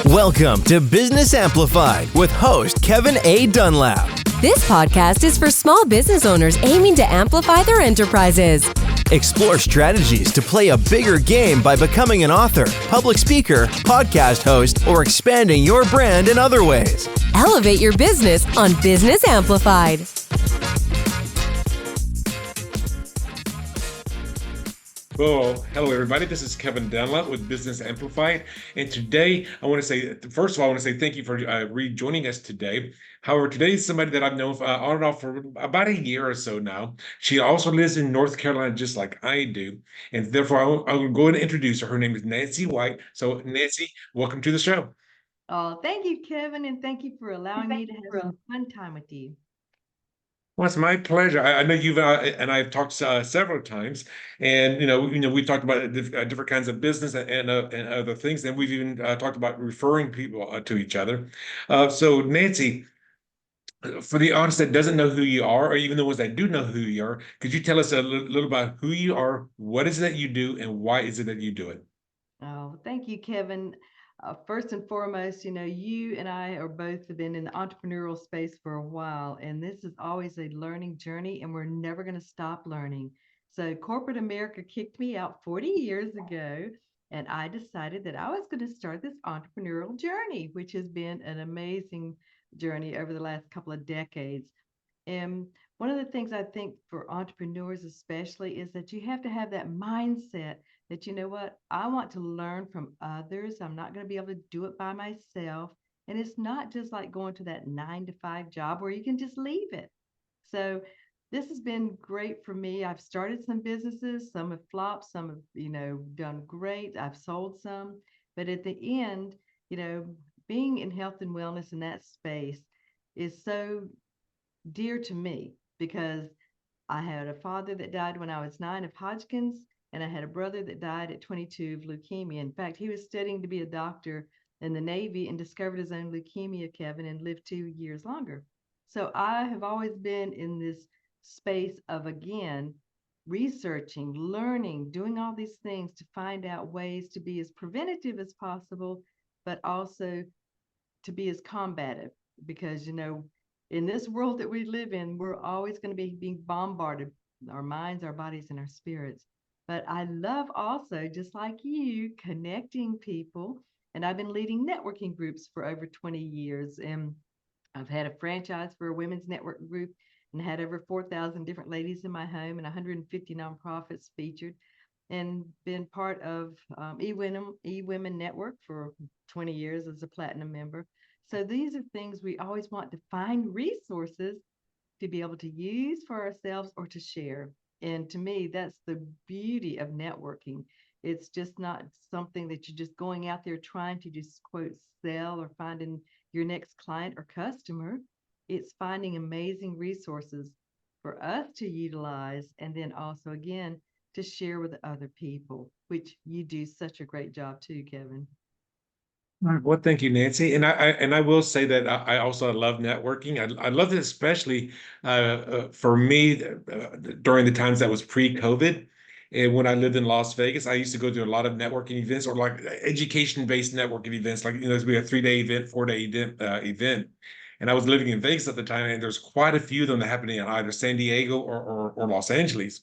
Welcome to Business Amplified with host Kevin A. Dunlap. This podcast is for small business owners aiming to amplify their enterprises. Explore strategies to play a bigger game by becoming an author, public speaker, podcast host, or expanding your brand in other ways. Elevate your business on Business Amplified. Well, hello everybody. This is Kevin Dunlap with Business Amplified, and today I want to say, first of all, I want to say thank you for rejoining us today. However, today is somebody that I've known on and off for about a year or so now. She also lives in North Carolina, just like I do, and therefore I'll go ahead and introduce her. Her name is Nancy White. So, Nancy, welcome to the show. Oh, thank you, Kevin, and thank you for allowing me to have some fun time with you. Well, it's my pleasure. I know you've and I've talked several times, and we talked about different kinds of business and other things, and we've even talked about referring people to each other. So, Nancy, for the audience that doesn't know who you are, or even the ones that do know who you are, could you tell us a little about who you are, what is it that you do, and why is it that you do it? Oh, thank you, Kevin. First and foremost, you and I are both have been in the entrepreneurial space for a while, and this is always a learning journey, and we're never going to stop learning. So corporate America kicked me out 40 years ago, and I decided that I was going to start this entrepreneurial journey, which has been an amazing journey over the last couple of decades. And one of the things I think for entrepreneurs especially is that you have to have that mindset that, you know what, I want to learn from others. I'm not going to be able to do it by myself. And it's not just like going to that 9 to 5 job where you can just leave it. So this has been great for me. I've started some businesses, some have flopped, some have, done great. I've sold some, but at the end, being in health and wellness in that space is so dear to me because I had a father that died when I was 9 of Hodgkin's, and I had a brother that died at 22 of leukemia. In fact, he was studying to be a doctor in the Navy and discovered his own leukemia, Kevin, and lived 2 years longer. So I have always been in this space of, again, researching, learning, doing all these things to find out ways to be as preventative as possible, but also to be as combative because, in this world that we live in, we're always going to be being bombarded, our minds, our bodies, and our spirits. But I love also, just like you, connecting people. And I've been leading networking groups for over 20 years. And I've had a franchise for a women's network group and had over 4,000 different ladies in my home and 150 nonprofits featured, and been part of Ewen Network for 20 years as a platinum member. So these are things we always want to find resources to be able to use for ourselves or to share. And to me, that's the beauty of networking. It's just not something that you're just going out there trying to just quote sell or finding your next client or customer. It's finding amazing resources for us to utilize and then also, again, to share with other people, which you do such a great job too, Kevin. Well, thank you, Nancy. And I will say that I also love networking. I love it especially for me during the times that was pre-COVID. And when I lived in Las Vegas, I used to go to a lot of networking events or like education-based networking events. Like, there's be a 3-day event, 4-day event. And I was living in Vegas at the time, and there's quite a few of them that happening in either San Diego or Los Angeles.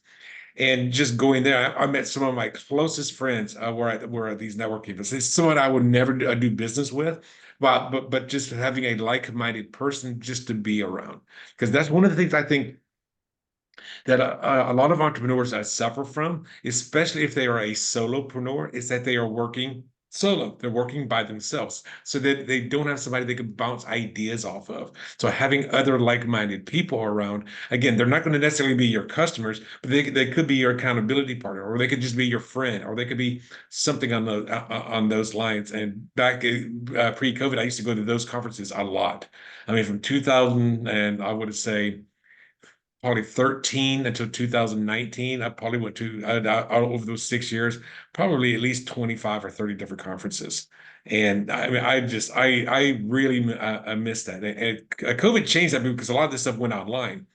And just going there, I met some of my closest friends were at these networking events. It's someone I would never do business with, but just having a like-minded person just to be around. Because that's one of the things I think that a lot of entrepreneurs suffer from, especially if they are a solopreneur, is that they are working solo. They're working by themselves, so that they don't have somebody they can bounce ideas off of. So having other like-minded people around, again, they're not going to necessarily be your customers, but they could be your accountability partner, or they could just be your friend, or they could be something on those lines. And back pre-COVID, I used to go to those conferences a lot. I mean, from 2000 and I would say probably 13 until 2019. I probably went to over those 6 years, probably at least 25 or 30 different conferences. And I mean, I really miss that. And COVID changed that because a lot of this stuff went online.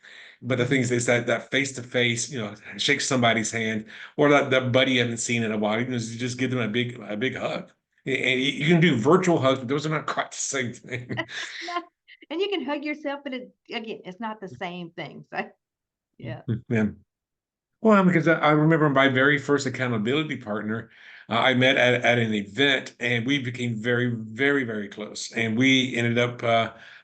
But the thing is that face-to-face, shake somebody's hand, or that buddy you haven't seen in a while, just give them a big hug. And you can do virtual hugs, but those are not quite the same thing. No, and you can hug yourself, but again, it's not the same thing. So yeah. Yeah. Well, because I remember my very first accountability partner, I met at an event, and we became very, very, very close. And we ended up,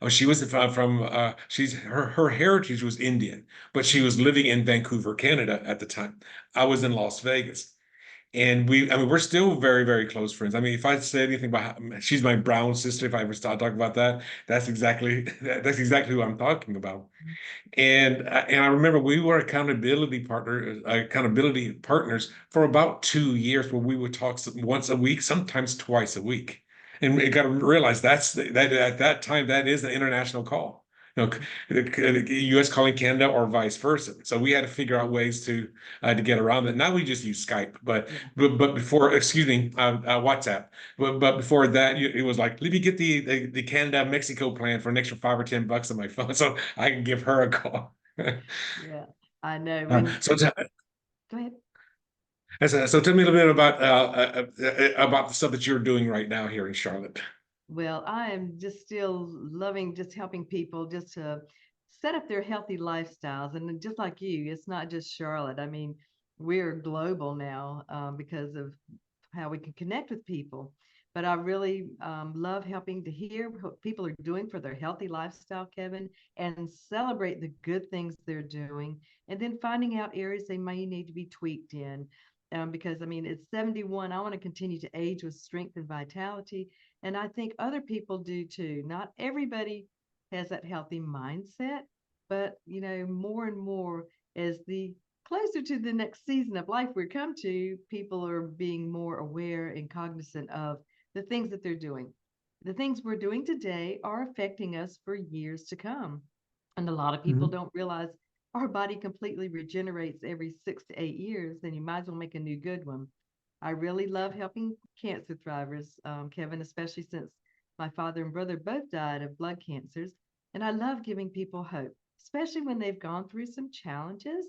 oh, she was her heritage was Indian, but she was living in Vancouver, Canada at the time. I was in Las Vegas. And I mean, we're still very, very close friends. I mean, if I say anything about she's my brown sister, if I ever start talking about that, that's exactly who I'm talking about. And I remember we were accountability partners for about 2 years, where we would talk once a week, sometimes twice a week. And we got to realize that at that time that is an international call. The U.S. calling Canada or vice versa. So we had to figure out ways to get around that. Now we just use Skype, but Yeah. but before, excuse me, WhatsApp. But before that, it was like, let me get the Canada Mexico plan for an extra $5 or $10 on my phone, so I can give her a call. Yeah. I know. Uh, When so, t- Go ahead. so tell me a little bit about the stuff that you're doing right now here in Charlotte. Well, I am just still loving just helping people just to set up their healthy lifestyles. And then just like you, it's not just Charlotte. I mean, we're global now because of how we can connect with people. But I really love helping to hear what people are doing for their healthy lifestyle, Kevin, and celebrate the good things they're doing, and then finding out areas they may need to be tweaked in. Because I mean, it's 71. I want to continue to age with strength and vitality. And I think other people do too. Not everybody has that healthy mindset, but more and more as the closer to the next season of life we come to, people are being more aware and cognizant of the things that they're doing. The things we're doing today are affecting us for years to come. And a lot of people Mhm. don't realize our body completely regenerates every 6 to 8 years, then you might as well make a new good one. I really love helping cancer thrivers, Kevin, especially since my father and brother both died of blood cancers. And I love giving people hope, especially when they've gone through some challenges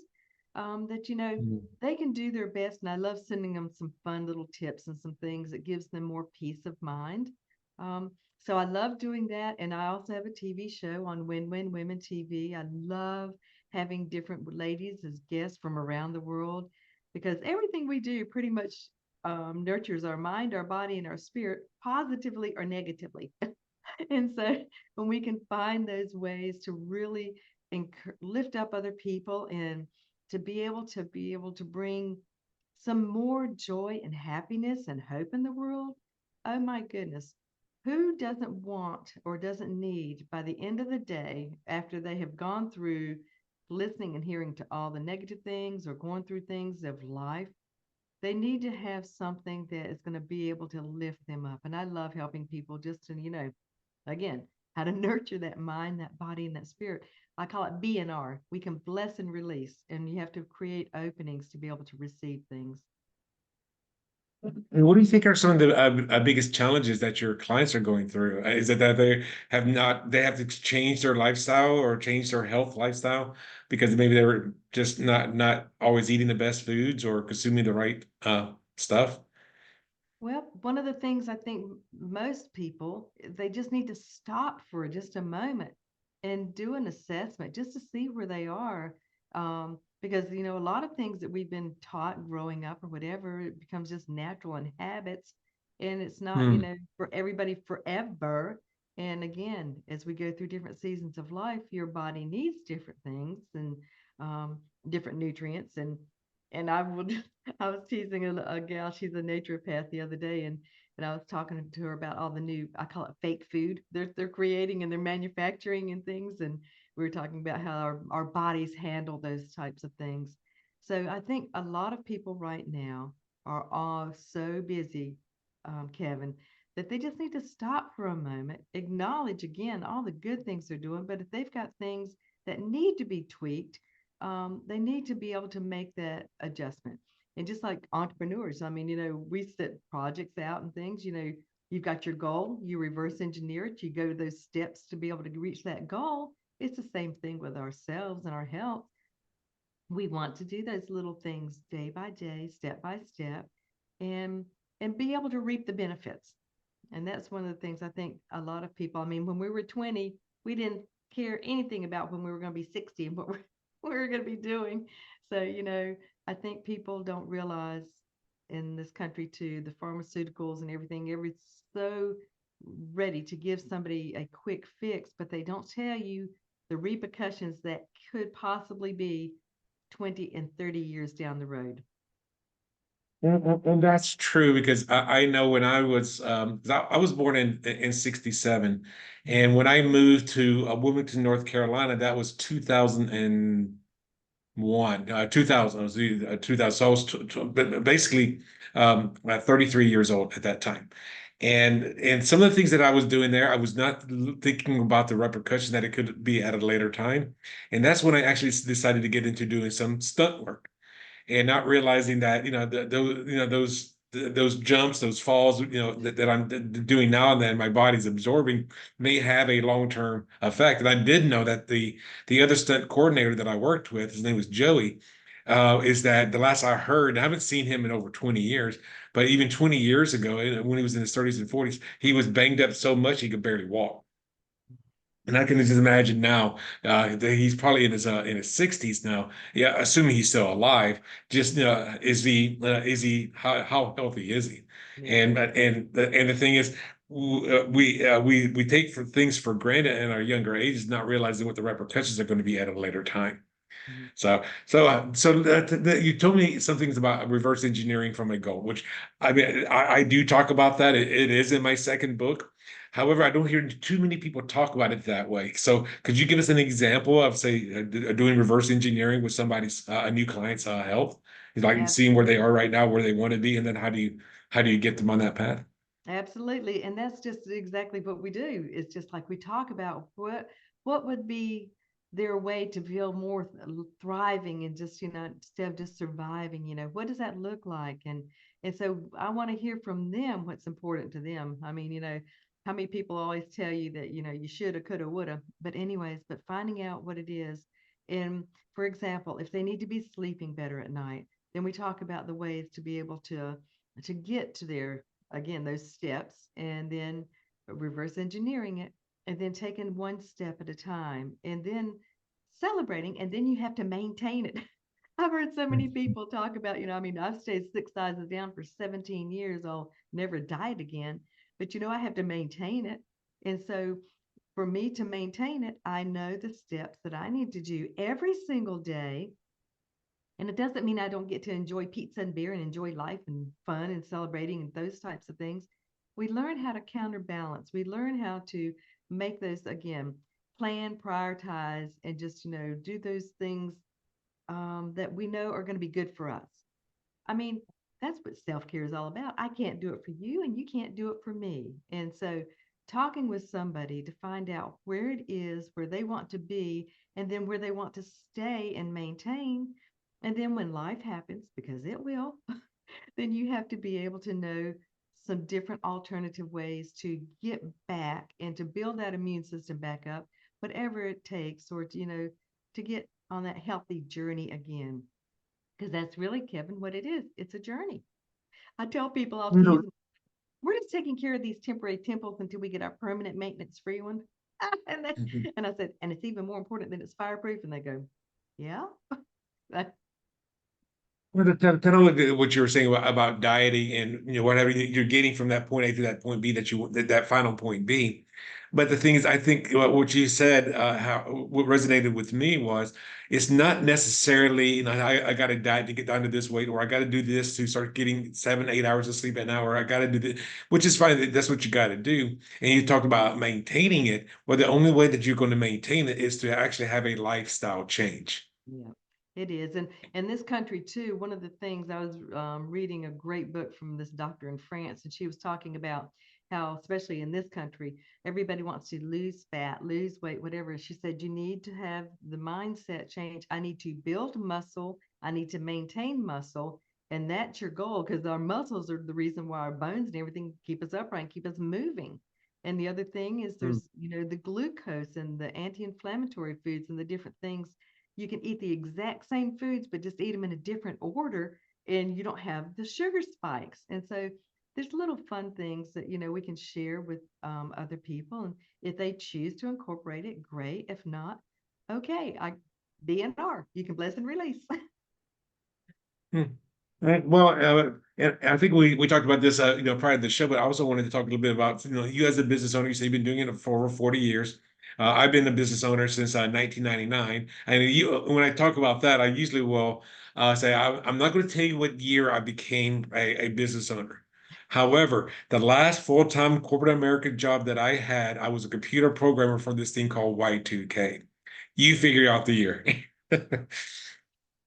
that, they can do their best. And I love sending them some fun little tips and some things that gives them more peace of mind. Um, so I love doing that. And I also have a TV show on Win Win Women TV. I love having different ladies as guests from around the world because everything we do pretty much nurtures our mind, our body, and our spirit positively or negatively. And so when we can find those ways to really lift up other people and to be able to bring some more joy and happiness and hope in the world, oh my goodness, who doesn't want or doesn't need by the end of the day after they have gone through listening and hearing to all the negative things or going through things of life, they need to have something that is going to be able to lift them up. And I love helping people just to, again, how to nurture that mind, that body, and that spirit. I call it BNR. We can bless and release, and you have to create openings to be able to receive things. And what do you think are some of the biggest challenges that your clients are going through? Is it that they have to change their lifestyle or change their health lifestyle because maybe they were just not always eating the best foods or consuming the right stuff? Well, one of the things I think most people, they just need to stop for just a moment and do an assessment just to see where they are. Because, a lot of things that we've been taught growing up or whatever, it becomes just natural and habits. And it's not, Hmm. for everybody forever. And again, as we go through different seasons of life, your body needs different things and um, different nutrients. And I would I was teasing a gal, she's a naturopath the other day, and I was talking to her about all the new, I call it fake food they're creating and they're manufacturing and things. And we were talking about how our bodies handle those types of things. So I think a lot of people right now are all so busy, Kevin, that they just need to stop for a moment, acknowledge again all the good things they're doing. But if they've got things that need to be tweaked, they need to be able to make that adjustment. And just like entrepreneurs, I mean, we set projects out and things, you've got your goal, you reverse engineer it, you go to those steps to be able to reach that goal. It's the same thing with ourselves and our health. We want to do those little things day by day, step by step. And and be able to reap the benefits. And that's one of the things I think a lot of people, I mean, when we were 20, we didn't care anything about when we were going to be 60 and what we were going to be doing. So, I think people don't realize in this country too, the pharmaceuticals and everything, so ready to give somebody a quick fix, but they don't tell you the repercussions that could possibly be 20 and 30 years down the road. And that's true because I know when I was 'cause I was born in 67, and when I moved to Wilmington, North Carolina, that was 2001, 2000. I was 2000, so I was basically 33 years old at that time. And some of the things that I was doing there, I was not thinking about the repercussions that it could be at a later time. And that's when I actually decided to get into doing some stunt work and not realizing that those jumps, those falls, that I'm doing now and then my body's absorbing may have a long-term effect. And I did know that the other stunt coordinator that I worked with, his name was Joey, is that the last I heard, I haven't seen him in over 20 years, but even 20 years ago, when he was in his 30s and 40s, he was banged up so much he could barely walk. And I can just imagine now that he's probably in his 60s now. Yeah, assuming he's still alive. Just how healthy is he? Yeah. And the thing is, we take for things for granted in our younger ages, not realizing what the repercussions are going to be at a later time. Mhm. So you told me some things about reverse engineering from a goal, which I mean, I do talk about that. It is in my second book. However, I don't hear too many people talk about it that way. So could you give us an example of, say, doing reverse engineering with somebody's a new client's health, like seeing where they are right now, where they want to be, and then how do you get them on that path? Absolutely. And that's just exactly what we do. It's just like we talk about what would be their way to feel more thriving and just, instead of just surviving, what does that look like? And so I want to hear from them what's important to them. I mean, how many people always tell you that, you shoulda, coulda, woulda. But anyways, but finding out what it is. And for example, if they need to be sleeping better at night, then we talk about the ways to be able to get to their, again, those steps, and then reverse engineering it, and then taking one step at a time, and then celebrating, and then you have to maintain it. I've heard so many people talk about, I mean, I've stayed 6 sizes down for 17 years. I'll never diet again, but I have to maintain it. And so for me to maintain it, I know the steps that I need to do every single day, and it doesn't mean I don't get to enjoy pizza and beer and enjoy life and fun and celebrating and those types of things. We learn how to counterbalance. We learn how to make those, again, plan, prioritize, and just, do those things that we know are going to be good for us. I mean, that's what self care is all about. I can't do it for you, and you can't do it for me. And so, talking with somebody to find out where it is, where they want to be, and then where they want to stay and maintain. And then when life happens, because it will, then you have to be able to know some different alternative ways to get back and to build that immune system back up, whatever it takes, or to get on that healthy journey again. Because that's really, Kevin, what it is. It's a journey. I tell people, I'll tease them, we're just taking care of these temporary temples until we get our permanent maintenance free one. and, they, and I said, and it's even more important that it's fireproof. And they go, yeah. That, Well, to what you were saying about dieting and whatever you're getting from that point A to that point B, that final point B. But the thing is, I think what you said, what resonated with me was, it's not necessarily, I got to diet to get down to this weight, or I got to do this to start getting 7, 8 hours of sleep at an hour. I got to do this, which is fine. That's what you got to do. And you talked about maintaining it. Well, the only way that you're going to maintain it is to actually have a lifestyle change. yeah, it is. And in this country too, one of the things I was reading a great book from this doctor in France, and she was talking about how, especially in this country, everybody wants to lose fat, lose weight, whatever. She said, you need to have the mindset change. I need to build muscle. I need to maintain muscle. And that's your goal, because our muscles are the reason why our bones and everything keep us upright, keep us moving. And the other thing is there's, the glucose and the anti-inflammatory foods and the different things. You can eat the exact same foods, but just eat them in a different order, and you don't have the sugar spikes. And so there's little fun things that, we can share with other people. And if they choose to incorporate it, great. If not, okay, DNR, you can bless and release. Hmm. Well, and I think we talked about this, prior to the show, but I also wanted to talk a little bit about, you as a business owner. You say you've been doing it for over 40 years. I've been a business owner since 1999. And when I talk about that, I usually will say, I'm not going to tell you what year I became a business owner. However, the last full-time corporate American job that I had, I was a computer programmer for this thing called Y2K. You figure out the year.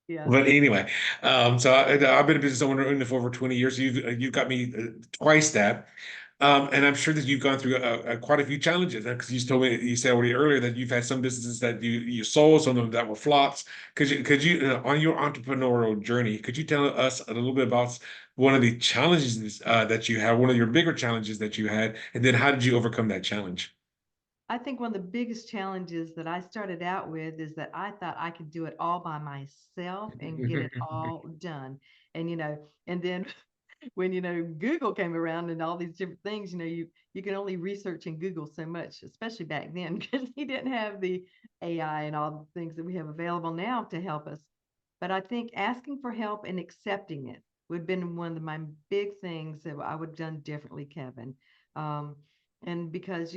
Yeah. But anyway, so I've been a business owner for over 20 years. You've got me twice that, and I'm sure that you've gone through quite a few challenges. Because you said already earlier that you've had some businesses that you sold, some of them that were flops. Could you on your entrepreneurial journey, could you tell us a little bit about one of the challenges that you had, one of your bigger challenges that you had, and then how did you overcome that challenge? I think one of the biggest challenges that I started out with is that I thought I could do it all by myself and get it all done. And, and then when, Google came around and all these different things, you can only research in Google so much, especially back then, because he didn't have the AI and all the things that we have available now to help us. But I think asking for help and accepting it would have been one of my big things that I would have done differently, Kevin. Um, and because,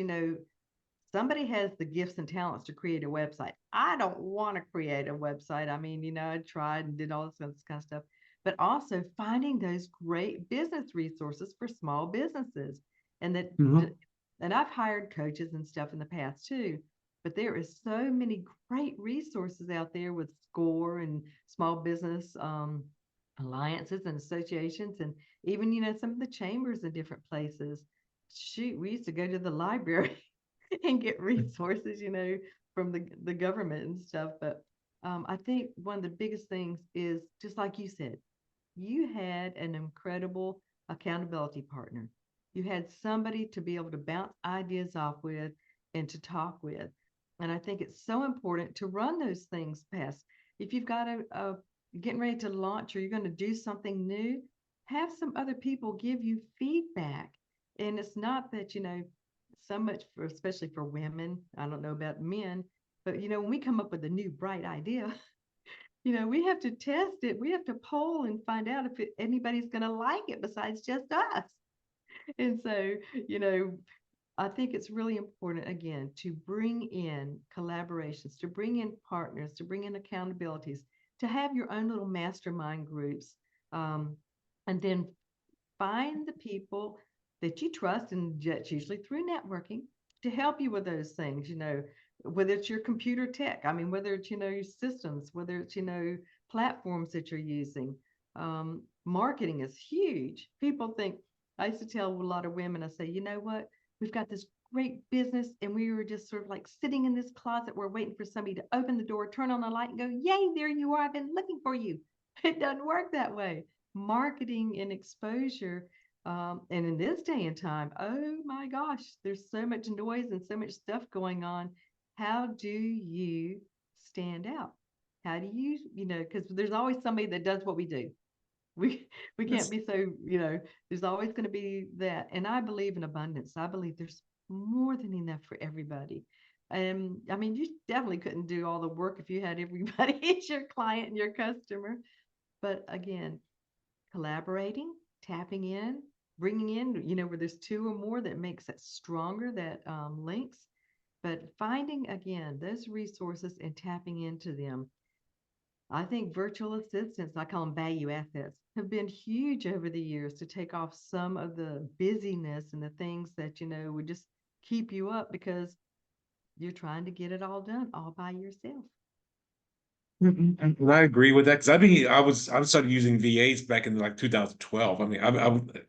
somebody has the gifts and talents to create a website. I don't want to create a website. I mean, I tried and did all this kind of stuff, but also finding those great business resources for small businesses. And that, Mhm. and I've hired coaches and stuff in the past too, but there is so many great resources out there with SCORE and small business alliances and associations, and even, some of the chambers in different places. Shoot, we used to go to the library and get resources, from the government and stuff. But I think one of the biggest things is just like you said, you had an incredible accountability partner. You had somebody to be able to bounce ideas off with and to talk with. And I think it's so important to run those things past. If you've got a getting ready to launch or you're going to do something new, have some other people give you feedback. And it's not that, so much for, especially for women. I don't know about men, but when we come up with a new bright idea, we have to test it. We have to poll and find out if anybody's going to like it besides just us. And so, you know, I think it's really important, again, to bring in collaborations, to bring in partners, to bring in accountabilities, to have your own little mastermind groups, and then find the people that you trust, and that's usually through networking, to help you with those things, whether it's your computer tech, I mean, whether it's, your systems, whether it's, platforms that you're using. Marketing is huge. People think, I used to tell a lot of women, I say, you know what? We've got this great business, and we were just sort of like sitting in this closet. We're waiting for somebody to open the door, turn on the light, and go, yay, there you are. I've been looking for you. It doesn't work that way. Marketing and exposure, and in this day and time, oh my gosh, there's so much noise and so much stuff going on. How do you stand out? How do you, because there's always somebody that does what we do. We can't be so, there's always going to be that. And I believe in abundance. I believe there's more than enough for everybody. I mean, you definitely couldn't do all the work if you had everybody as your client and your customer. But again, collaborating, tapping in, bringing in, where there's two or more, that makes it stronger, that links. But finding, again, those resources and tapping into them. I think virtual assistants, I call them value assets, have been huge over the years to take off some of the busyness and the things that, would just keep you up because you're trying to get it all done all by yourself. And I agree with that because I started using VAs back in like 2012. I mean,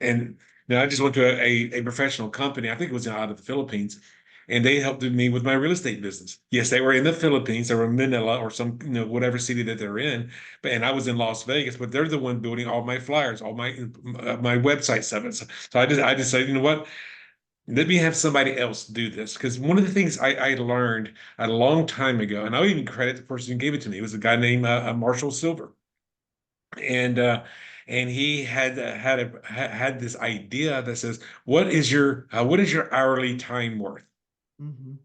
and I just went to a professional company. I think it was out of the Philippines, and they helped me with my real estate business. Yes, they were in the Philippines. They were in Manila or some whatever city that they're in. But and I was in Las Vegas, but they're the one building all my flyers, all my website stuff. So I just said, you know what? Let me have somebody else do this. Because one of the things I learned a long time ago, and I'll even credit the person who gave it to me, was a guy named Marshall Silver. And and he had this idea that says, what is your hourly time worth? Mhm.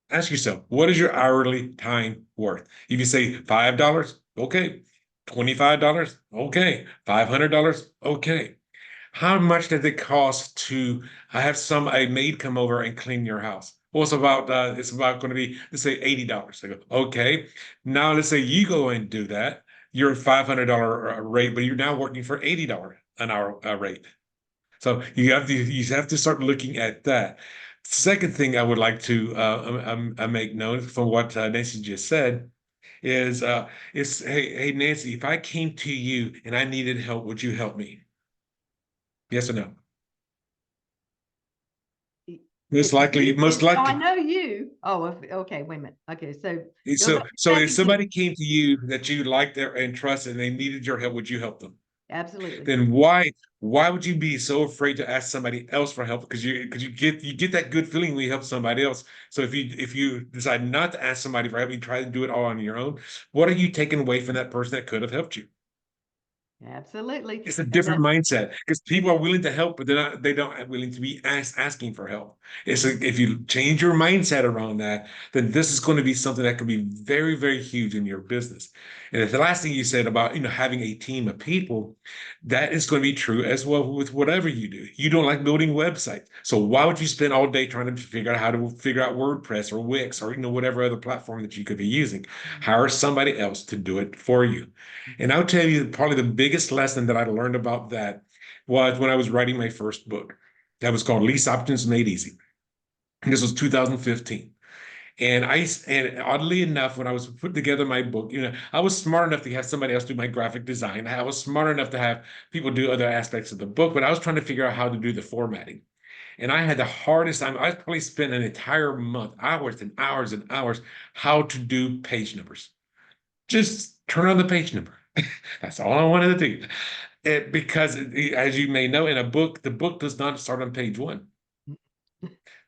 Ask yourself, what is your hourly time worth? If you say $5, okay. $25, okay. $500, okay. How much does it cost to have a maid come over and clean your house? Well, it's about going to be, let's say $80. I go, okay. Now let's say you go and do that. You're $500 rate, but you're now working for $80 an hour rate. So you have to start looking at that. Second thing I would like to make note from what Nancy just said is hey Nancy, if I came to you and I needed help, would you help me? Yes or no? Most Oh, I likely. know you. Oh, okay. Wait a minute. Okay, so go So back if again. somebody came to you that you liked and trusted and they needed your help, would you help them? Absolutely. Then why would you be so afraid to ask somebody else for help? Because you get that good feeling when you help somebody else. So if you decide not to ask somebody for help, you try to do it all on your own. What are you taking away from that person that could have helped you? Absolutely. It's a And different that's mindset because it people are is. willing to help, but they don't willing to be asking for help. If you change your mindset around that, then this is going to be something that can be very, very huge in your business. And the last thing you said about, having a team of people, that is going to be true as well with whatever you do. You don't like building websites. So why would you spend all day trying to figure out how to figure out WordPress or Wix or whatever other platform that you could be using? Hire somebody else to do it for you. And I'll tell you, probably the biggest lesson that I learned about that was when I was writing my first book. That was called Lease Options Made Easy. And this was 2015. And oddly enough, when I was putting together my book, I was smart enough to have somebody else do my graphic design. I was smart enough to have people do other aspects of the book, but I was trying to figure out how to do the formatting. And I had the hardest time. I probably spent an entire month, hours and hours and hours, how to do page numbers. Just turn on the page number. That's all I wanted to do. Because, as you may know, in a book, the book does not start on page one.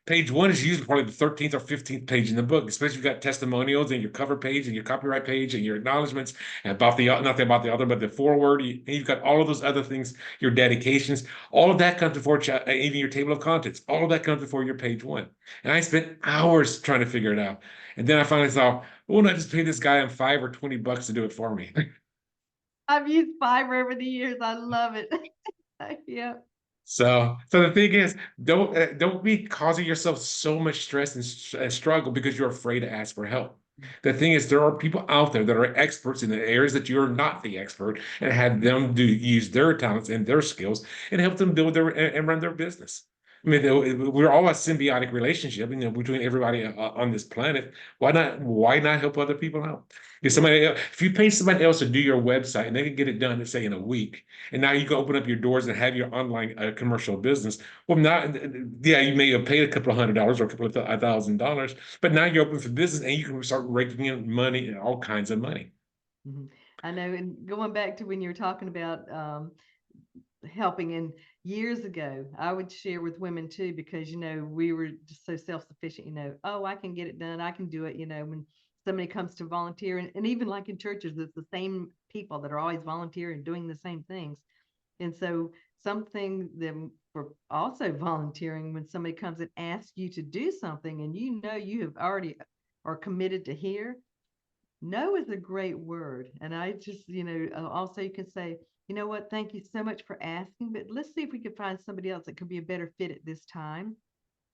Page one is usually probably the 13th or 15th page in the book, especially if you've got testimonials and your cover page and your copyright page and your acknowledgments and about not about the author, but the foreword. You've got all of those other things, your dedications, all of that comes before, even your table of contents, all of that comes before your page one. And I spent hours trying to figure it out. And then I finally thought, why don't I just pay this guy on $5 or $20 to do it for me? I've used Fiverr over the years. I love it. Yeah. So the thing is, don't be causing yourself so much stress and struggle because you're afraid to ask for help. The thing is, there are people out there that are experts in the areas that you're not the expert, and have them use their talents and their skills and help them build and run their business. I mean, we're all a symbiotic relationship, between everybody on this planet. Why not help other people out? Yeah. If you pay somebody else to do your website and they can get it done, let's say in a week, and now you can open up your doors and have your online commercial business. Well, now, yeah, you may have paid a couple of $100 or a couple of $1,000, but now you're open for business and you can start raking in money and all kinds of money. Mhm. I know. And going back to when you were talking about helping, and years ago, I would share with women too, because, we were just so self-sufficient, oh, I can get it done. I can do it. When somebody comes to volunteer, and even like in churches, it's the same people that are always volunteering, doing the same things. And so something that for also volunteering, when somebody comes and asks you to do something and you have already are committed to hear, no is a great word. And I just, also you can say, you know what, thank you so much for asking, but let's see if we can find somebody else that could be a better fit at this time.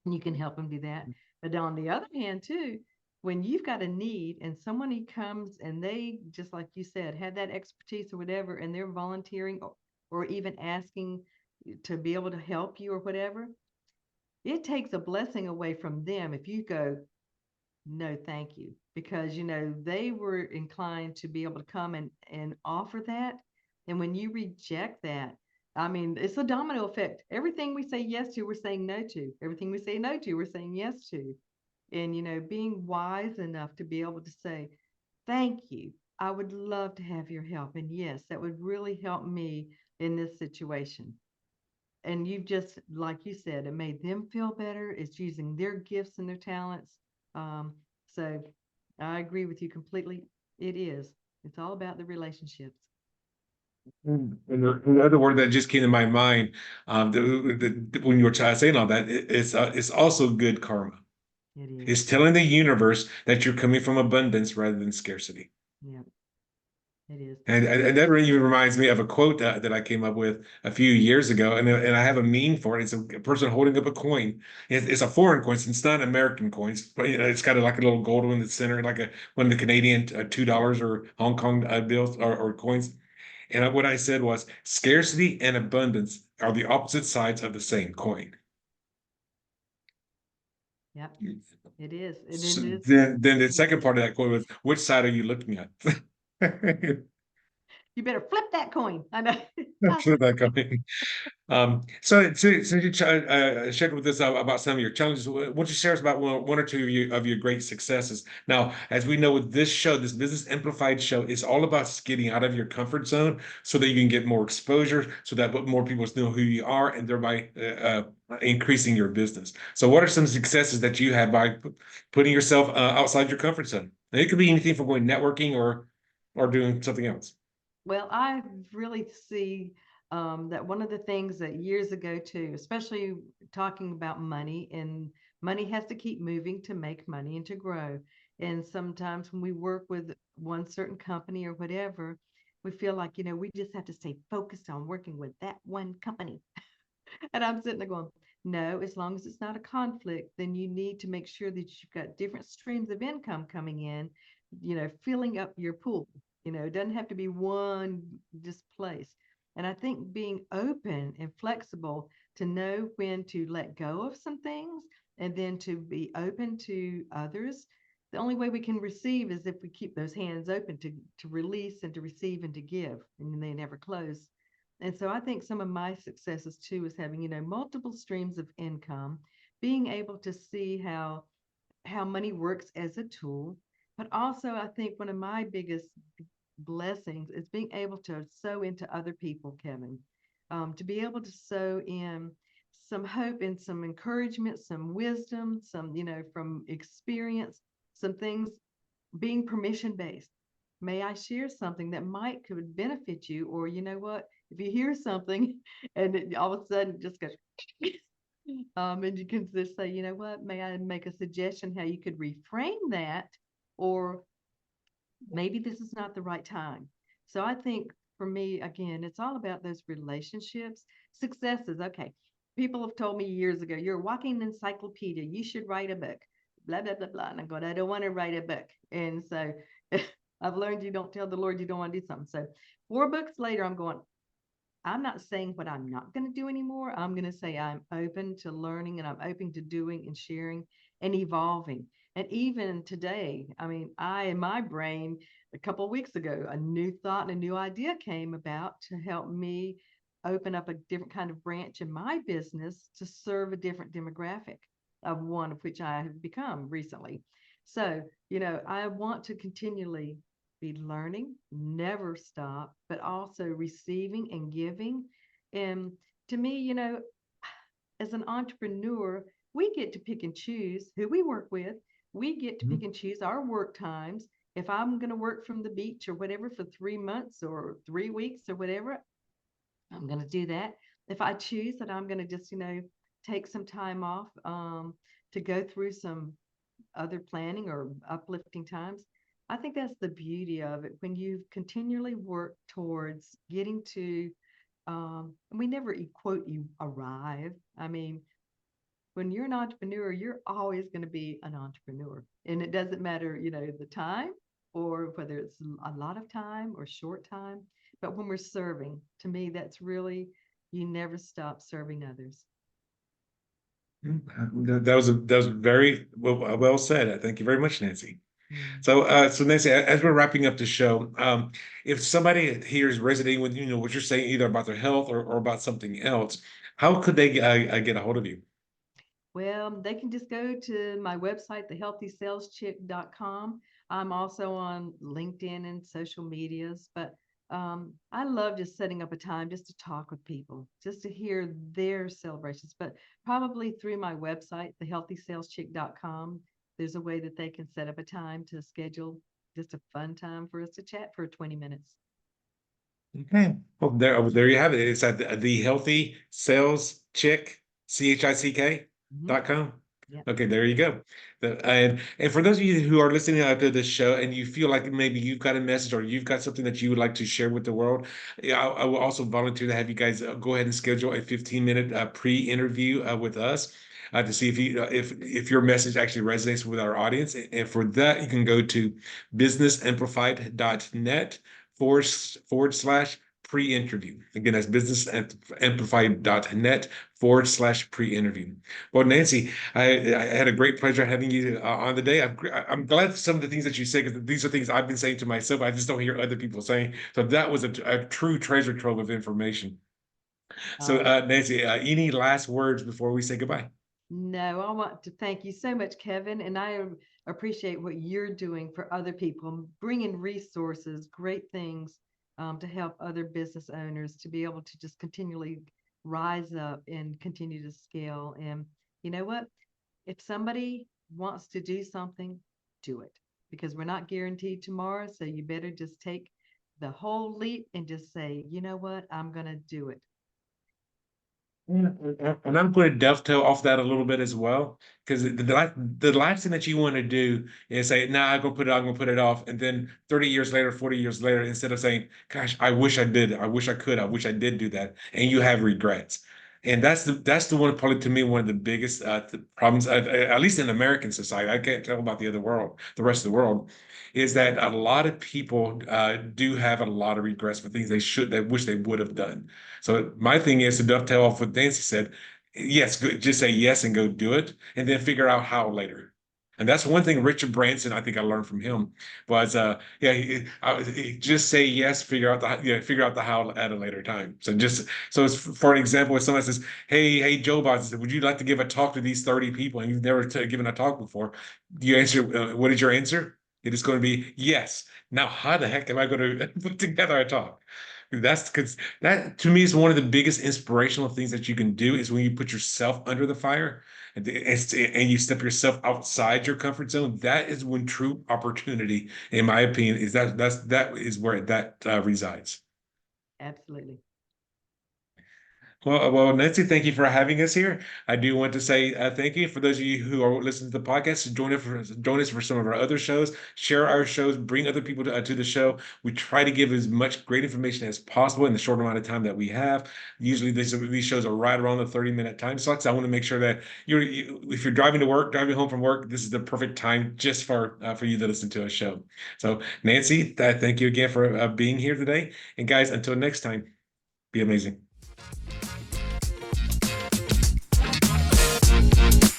And you can help them do that. But on the other hand, too, when you've got a need and somebody comes and they, just like you said, have that expertise or whatever, and they're volunteering, or even asking to be able to help you or whatever, it takes a blessing away from them if you go, no, thank you, because they were inclined to be able to come and offer that. And when you reject that, I mean, it's a domino effect. Everything we say yes to, we're saying no to. Everything we say no to, we're saying yes to. And being wise enough to be able to say, thank you, I would love to have your help, and yes, that would really help me in this situation. And you've just, like you said, it made them feel better. It's using their gifts and their talents. So I agree with you completely. It is. It's all about the relationships. Another word that just came to my mind, when you were saying all that, it's also good karma. It is. It's telling the universe that you're coming from abundance rather than scarcity. Yeah, it is. And that really even reminds me of a quote that I came up with a few years ago, and I have a meme for it. It's a person holding up a coin. It's a foreign coin. It's not an American coin. But it's got like a little gold one in the center, like one of the Canadian $2 or Hong Kong bills or coins. And what I said was, scarcity and abundance are the opposite sides of the same coin. Yep, it is. And So it is. then the second part of that quote was, which side are you looking at? You better flip that coin. I know. For that coin. So you shared with us about some of your challenges. Why don't you share us about one or two of your great successes? Now, as we know with this show, this Business Amplified show, is all about getting out of your comfort zone so that you can get more exposure, so that more people know who you are, and thereby increasing your business. So, what are some successes that you had by putting yourself outside your comfort zone? And it could be anything from going networking or doing something else. Well, I really see that one of the things that years ago too, especially talking about money, and money has to keep moving to make money and to grow. And sometimes when we work with one certain company or whatever, we feel like, we just have to stay focused on working with that one company. And I'm sitting there going, no, as long as it's not a conflict, then you need to make sure that you've got different streams of income coming in, filling up your pool. It doesn't have to be one just place. And I think being open and flexible to know when to let go of some things and then to be open to others. The only way we can receive is if we keep those hands open to release and to receive and to give, and they never close. And so I think some of my successes too is having, multiple streams of income, being able to see how money works as a tool. But also I think one of my biggest blessings is being able to sow into other people, Kevin. To be able to sow in some hope and some encouragement, some wisdom, some, from experience, some things being permission based. May I share something that might could benefit you? Or you know what? If you hear something and all of a sudden it just goes, and you can just say, you know what? May I make a suggestion how you could reframe that? Or maybe this is not the right time. So I think for me, again, it's all about those relationships, successes. Okay. People have told me years ago, you're a walking encyclopedia. You should write a book, blah, blah, blah, blah. And I'm going, I don't want to write a book. And so I've learned you don't tell the Lord you don't want to do something. So 4 books later, I'm going, I'm not saying what I'm not going to do anymore. I'm going to say I'm open to learning and I'm open to doing and sharing and evolving. And even today, I mean, in my brain, a couple of weeks ago, a new thought and a new idea came about to help me open up a different kind of branch in my business to serve a different demographic of one of which I have become recently. So, I want to continually be learning, never stop, but also receiving and giving. And to me, as an entrepreneur, we get to pick and choose who we work with. We get to pick and choose our work times. If I'm going to work from the beach or whatever for 3 months or 3 weeks or whatever, I'm going to do that. If I choose that I'm going to just, take some time off to go through some other planning or uplifting times. I think that's the beauty of it. When you continually work towards getting to, we never quote you arrive. I mean, when you're an entrepreneur, you're always going to be an entrepreneur. And it doesn't matter, the time or whether it's a lot of time or short time. But when we're serving, to me, that's really, you never stop serving others. That was very well said. Thank you very much, Nancy. Mm. So Nancy, as we're wrapping up the show, if somebody here is resonating with what you're saying, either about their health or about something else, how could they get a hold of you? Well, they can just go to my website, thehealthysaleschick.com. I'm also on LinkedIn and social medias, but I love just setting up a time just to talk with people, just to hear their celebrations. But probably through my website, thehealthysaleschick.com, there's a way that they can set up a time to schedule just a fun time for us to chat for 20 minutes. Okay. Well, there you have it. It's at the Healthy Sales Chick, Mhm. CHICK.com. Yeah. Okay, there you go. And for those of you who are listening out to this show and you feel like maybe you've got a message or you've got something that you would like to share with the world, yeah, I will also volunteer to have you guys go ahead and schedule a 15-minute pre-interview with us. To see if your message actually resonates with our audience. And for that, you can go to businessamplified.net forward slash pre-interview. Again, that's businessamplified.net / pre-interview. Well, Nancy, I had a great pleasure having you on the day. I'm glad some of the things that you say, because these are things I've been saying to myself. I just don't hear other people saying. So that was a true treasure trove of information. So, Um, Nancy, any last words before we say goodbye? no, I want to thank you so much, Kevin, and I appreciate what you're doing for other people, bringing resources, great things to help other business owners to be able to just continually rise up and continue to scale. And you know what? If somebody wants to do something, do it, because we're not guaranteed tomorrow. So you better just take the whole leap and just say, you know what? I'm going to do it. Yeah, and I'm going to dovetail off that a little bit as well, because the last thing that you want to do is say, "Nah, I'm gonna put it off," and then 30 years later, 40 years later, instead of saying, "Gosh, I wish I did, I wish I could, I wish I did do that," and you have regrets. And that's the one, probably to me, one of the biggest problems, at least in American society. I can't tell about the other world, the rest of the world, is that a lot of people do have a lot of regrets for things they wish they would have done. So my thing is to dovetail off what Nancy said. Yes, just say yes and go do it, and then figure out how later. And that's one thing Richard Branson, I think I learned from him, was yeah, just say yes, figure out the how at a later time. So it's for an example, if someone says, "Hey, Joe Boss, would you like to give a talk to these 30 people?" and you've never given a talk before, you answer, what is your answer? It is going to be yes. Now, how the heck am I going to put together a talk? That's because that to me is one of the biggest inspirational things that you can do is when you put yourself under the fire and you step yourself outside your comfort zone. That is when true opportunity, in my opinion, that is where that resides. Absolutely. Well, Nancy, thank you for having us here. I do want to say thank you for those of you who are listening to the podcast. Join us for some of our other shows. Share our shows. Bring other people to the show. We try to give as much great information as possible in the short amount of time that we have. Usually, these shows are right around the 30-minute time slots. I want to make sure that if you're driving to work, driving home from work, this is the perfect time just for you to listen to a show. So, Nancy, thank you again for being here today. And guys, until next time, be amazing.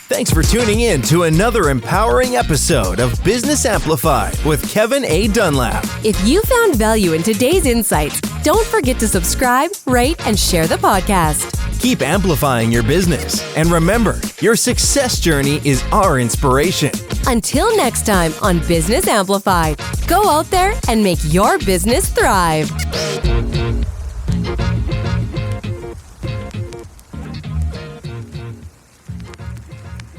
Thanks for tuning in to another empowering episode of Business Amplified with Kevin A. Dunlap. If you found value in today's insights, don't forget to subscribe, rate, and share the podcast. Keep amplifying your business. And remember, your success journey is our inspiration. Until next time on Business Amplified, go out there and make your business thrive.